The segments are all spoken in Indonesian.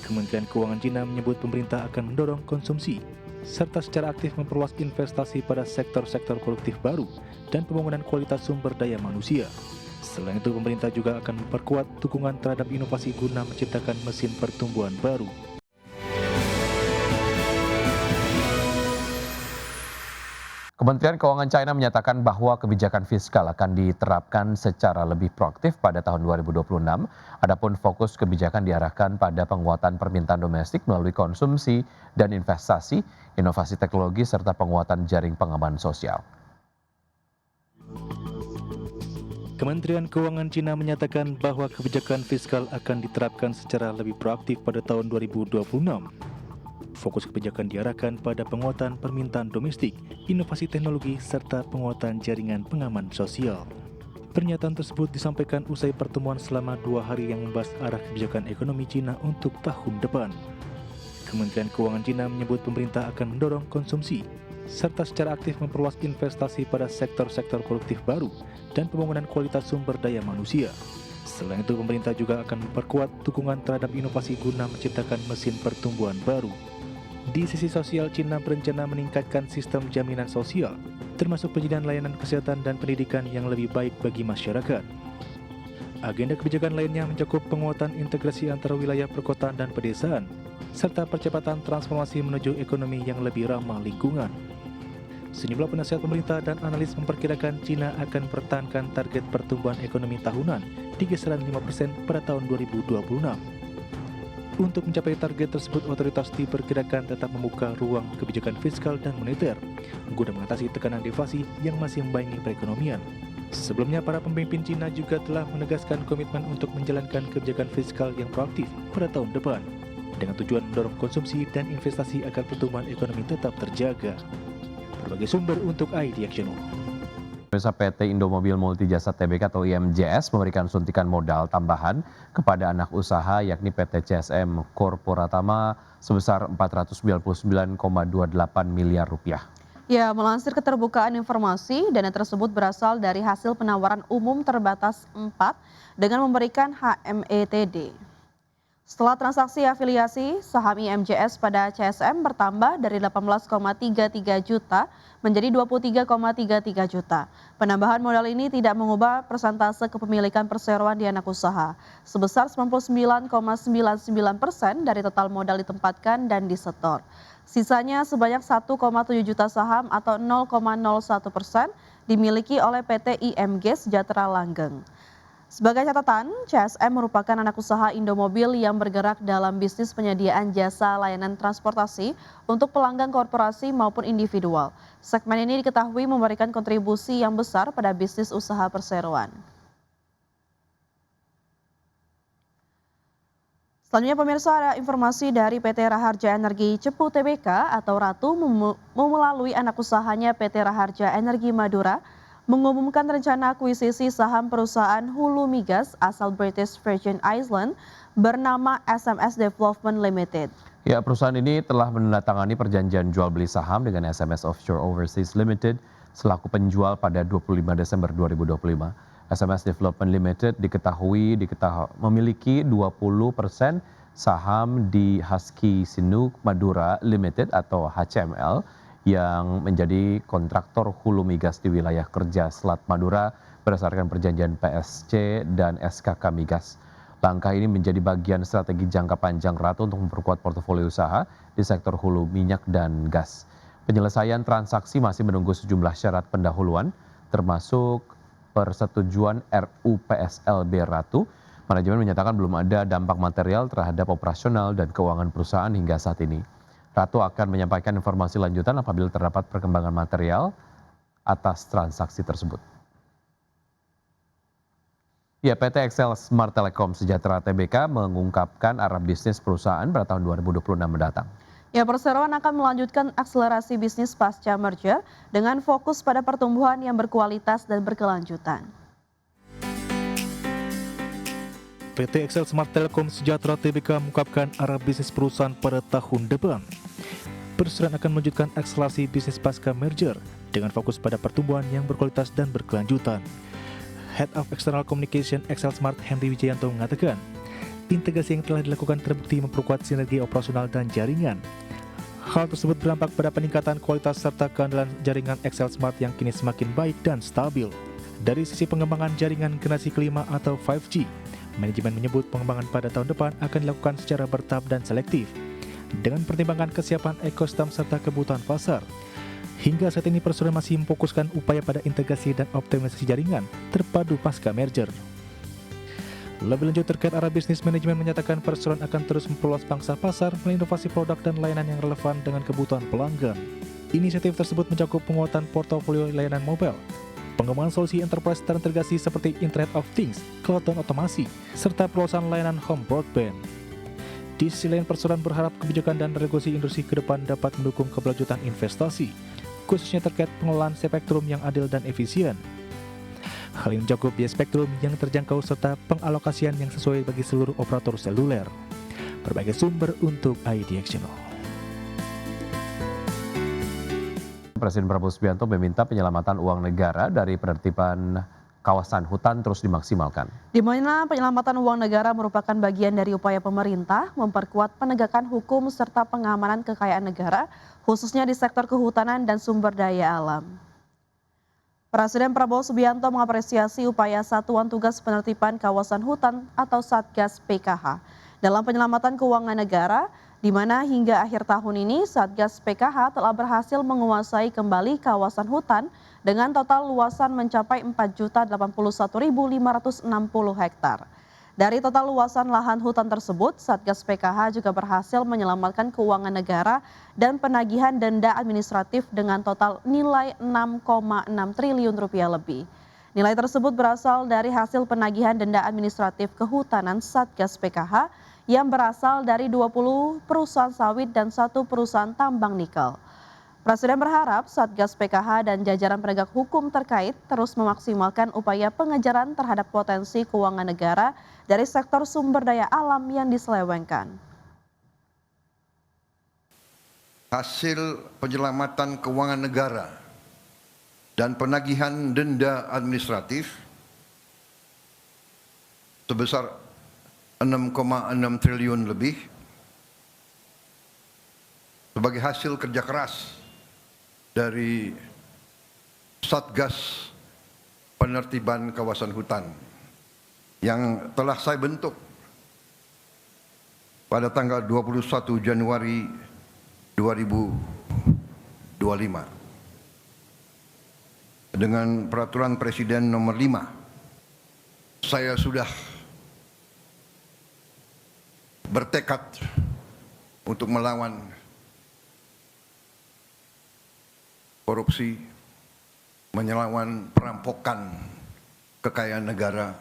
Kementerian Keuangan Cina menyebut pemerintah akan mendorong konsumsi, serta secara aktif memperluas investasi pada sektor-sektor produktif baru dan pembangunan kualitas sumber daya manusia. Selain itu, pemerintah juga akan memperkuat dukungan terhadap inovasi guna menciptakan mesin pertumbuhan baru. Kementerian Keuangan China menyatakan bahwa kebijakan fiskal akan diterapkan secara lebih proaktif pada tahun 2026. Adapun fokus kebijakan diarahkan pada penguatan permintaan domestik melalui konsumsi dan investasi, inovasi teknologi, serta penguatan jaring pengaman sosial. Kementerian Keuangan Cina menyatakan bahwa kebijakan fiskal akan diterapkan secara lebih proaktif pada tahun 2026. Fokus kebijakan diarahkan pada penguatan permintaan domestik, inovasi teknologi, serta penguatan jaringan pengaman sosial. Pernyataan tersebut disampaikan usai pertemuan selama 2 hari yang membahas arah kebijakan ekonomi Cina untuk tahun depan. Kementerian Keuangan Cina menyebut pemerintah akan mendorong konsumsi, serta secara aktif memperluas investasi pada sektor-sektor produktif baru dan pembangunan kualitas sumber daya manusia. Selain itu, pemerintah juga akan memperkuat dukungan terhadap inovasi guna menciptakan mesin pertumbuhan baru. Di sisi sosial, Cina berencana meningkatkan sistem jaminan sosial, termasuk penyediaan layanan kesehatan dan pendidikan yang lebih baik bagi masyarakat. Agenda kebijakan lainnya mencakup penguatan integrasi antara wilayah perkotaan dan pedesaan, serta percepatan transformasi menuju ekonomi yang lebih ramah lingkungan. Sejumlah penasihat pemerintah dan analis memperkirakan Cina akan mempertahankan target pertumbuhan ekonomi tahunan di kisaran 5% pada tahun 2026. Untuk mencapai target tersebut, otoritas diperkirakan tetap membuka ruang kebijakan fiskal dan moneter guna mengatasi tekanan deflasi yang masih membayangi perekonomian. Sebelumnya, para pemimpin Cina juga telah menegaskan komitmen untuk menjalankan kebijakan fiskal yang proaktif pada tahun depan, dengan tujuan mendorong konsumsi dan investasi agar pertumbuhan ekonomi tetap terjaga. Berbagai sumber untuk ID Action. PT Indomobil Multijasa Tbk atau IMJS memberikan suntikan modal tambahan kepada anak usaha yakni PT CSM Corporatama sebesar 499,28 miliar rupiah. Ya, melansir keterbukaan informasi, dana tersebut berasal dari hasil penawaran umum terbatas 4 dengan memberikan HMETD. Setelah transaksi afiliasi, saham IMJS pada CSM bertambah dari 18,33 juta menjadi 23,33 juta. Penambahan modal ini tidak mengubah persentase kepemilikan perseroan di anak usaha, sebesar 99,99% dari total modal ditempatkan dan disetor. Sisanya sebanyak 1,7 juta saham atau 0,01% dimiliki oleh PT IMG Sejahtera Langgeng. Sebagai catatan, CSM merupakan anak usaha Indomobil yang bergerak dalam bisnis penyediaan jasa layanan transportasi untuk pelanggan korporasi maupun individual. Segmen ini diketahui memberikan kontribusi yang besar pada bisnis usaha perseroan. Selanjutnya pemirsa, ada informasi dari PT Raharja Energi Cepu Tbk atau Ratu melalui anak usahanya PT Raharja Energi Madura mengumumkan rencana akuisisi saham perusahaan hulu migas asal British Virgin Islands bernama SMS Development Limited. Ya, perusahaan ini telah menandatangani perjanjian jual beli saham dengan SMS Offshore Overseas Limited selaku penjual pada 25 Desember 2025. SMS Development Limited diketahui memiliki 20% saham di Husky Sinuk Madura Limited atau HCML yang menjadi kontraktor hulu migas di wilayah kerja Selat Madura berdasarkan perjanjian PSC dan SKK Migas. Langkah ini menjadi bagian strategi jangka panjang Ratu untuk memperkuat portofolio usaha di sektor hulu minyak dan gas. Penyelesaian transaksi masih menunggu sejumlah syarat pendahuluan, termasuk persetujuan RUPSLB Ratu. Manajemen menyatakan belum ada dampak material terhadap operasional dan keuangan perusahaan hingga saat ini. Ratu akan menyampaikan informasi lanjutan apabila terdapat perkembangan material atas transaksi tersebut. Ya, PT Excel Smart Telecom Sejahtera Tbk mengungkapkan arah bisnis perusahaan pada tahun 2026 mendatang. Ya, perseroan akan melanjutkan akselerasi bisnis pasca merger dengan fokus pada pertumbuhan yang berkualitas dan berkelanjutan. PT Excel Smart Telecom Sejahtera Tbk mengungkapkan arah bisnis perusahaan pada tahun depan. Perseroan akan melanjutkan akselerasi bisnis pasca merger dengan fokus pada pertumbuhan yang berkualitas dan berkelanjutan. Head of External Communication Excel Smart Henry Wijayanto mengatakan, integrasi yang telah dilakukan terbukti memperkuat sinergi operasional dan jaringan. Hal tersebut berdampak pada peningkatan kualitas serta keandalan jaringan XL Smart yang kini semakin baik dan stabil. Dari sisi pengembangan jaringan generasi kelima atau 5G, manajemen menyebut pengembangan pada tahun depan akan dilakukan secara bertahap dan selektif, dengan pertimbangan kesiapan ekosistem serta kebutuhan pasar. Hingga saat ini Perseroan masih memfokuskan upaya pada integrasi dan optimalisasi jaringan terpadu pasca merger. Lebih lanjut terkait arah bisnis, manajemen menyatakan Perseroan akan terus memperluas pangsa pasar melalui inovasi produk dan layanan yang relevan dengan kebutuhan pelanggan. Inisiatif tersebut mencakup penguatan portofolio layanan mobile, pengembangan solusi enterprise terintegrasi seperti Internet of Things, cloud dan otomasi, serta perluasan layanan home broadband. Di sisi lain, Perseroan berharap kebijakan dan regulasi industri ke depan dapat mendukung keberlanjutan investasi, khususnya terkait pengelolaan spektrum yang adil dan efisien. Hal ini mencakup biaya spektrum yang terjangkau serta pengalokasian yang sesuai bagi seluruh operator seluler. Berbagai sumber untuk ID Channel. Presiden Prabowo Subianto meminta penyelamatan uang negara dari penertiban kawasan hutan terus dimaksimalkan. Di mana penyelamatan uang negara merupakan bagian dari upaya pemerintah memperkuat penegakan hukum serta pengamanan kekayaan negara, khususnya di sektor kehutanan dan sumber daya alam. Presiden Prabowo Subianto mengapresiasi upaya Satuan Tugas Penertiban Kawasan Hutan atau Satgas PKH dalam penyelamatan keuangan negara, di mana hingga akhir tahun ini Satgas PKH telah berhasil menguasai kembali kawasan hutan dengan total luasan mencapai 4.081.560 hektar. Dari total luasan lahan hutan tersebut, Satgas PKH juga berhasil menyelamatkan keuangan negara dan penagihan denda administratif dengan total nilai 6,6 triliun rupiah lebih. Nilai tersebut berasal dari hasil penagihan denda administratif kehutanan Satgas PKH yang berasal dari 20 perusahaan sawit dan 1 perusahaan tambang nikel. Presiden berharap Satgas PKH dan jajaran penegak hukum terkait terus memaksimalkan upaya pengejaran terhadap potensi keuangan negara dari sektor sumber daya alam yang diselewengkan. Hasil penyelamatan keuangan negara dan penagihan denda administratif sebesar 6,6 triliun lebih sebagai hasil kerja keras dari Satgas Penertiban Kawasan Hutan yang telah saya bentuk pada tanggal 21 Januari 2025 dengan Peraturan Presiden Nomor 5. Saya sudah bertekad untuk melawan korupsi, menyelawan perampokan kekayaan negara.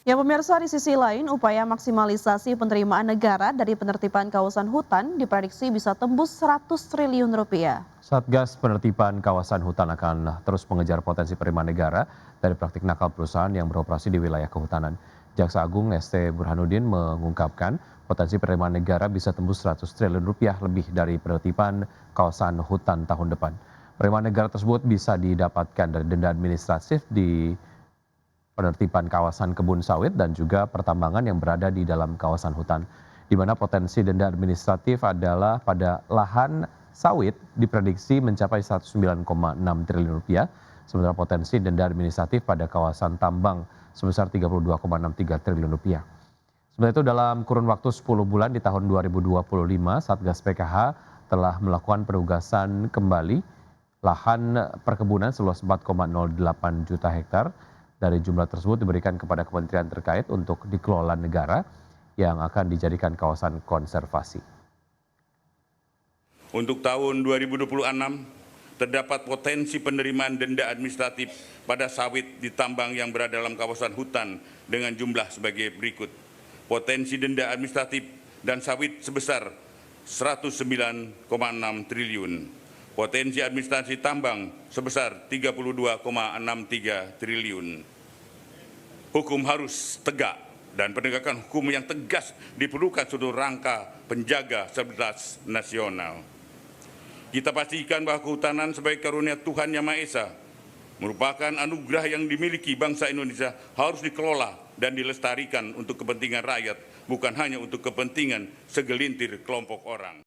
Ya pemirsa, di sisi lain upaya maksimalisasi penerimaan negara dari penertiban kawasan hutan diprediksi bisa tembus 100 triliun rupiah. Satgas Penertiban Kawasan Hutan akan terus mengejar potensi penerimaan negara dari praktik nakal perusahaan yang beroperasi di wilayah kehutanan. Jaksa Agung ST Burhanuddin mengungkapkan potensi penerimaan negara bisa tembus 100 triliun rupiah lebih dari penertiban kawasan hutan tahun depan. Penerimaan negara tersebut bisa didapatkan dari denda administratif di penertiban kawasan kebun sawit dan juga pertambangan yang berada di dalam kawasan hutan, di mana potensi denda administratif adalah pada lahan sawit diprediksi mencapai 109,6 triliun rupiah, sementara potensi denda administratif pada kawasan tambang sebesar 32,63 triliun rupiah. Sementara itu dalam kurun waktu 10 bulan di tahun 2025, Satgas PKH telah melakukan penugasan kembali lahan perkebunan seluas 4,08 juta hektar. Dari jumlah tersebut diberikan kepada kementerian terkait untuk dikelola negara yang akan dijadikan kawasan konservasi. Untuk tahun 2026, terdapat potensi penerimaan denda administratif pada sawit di tambang yang berada dalam kawasan hutan dengan jumlah sebagai berikut. Potensi denda administratif dan sawit sebesar 109,6 triliun. Potensi administrasi tambang sebesar 32,63 triliun. Hukum harus tegak dan penegakan hukum yang tegas diperlukan seluruh rangka penjaga stabilitas nasional. Kita pastikan bahwa kehutanan sebagai karunia Tuhan Yang Maha Esa merupakan anugerah yang dimiliki bangsa Indonesia harus dikelola dan dilestarikan untuk kepentingan rakyat, bukan hanya untuk kepentingan segelintir kelompok orang.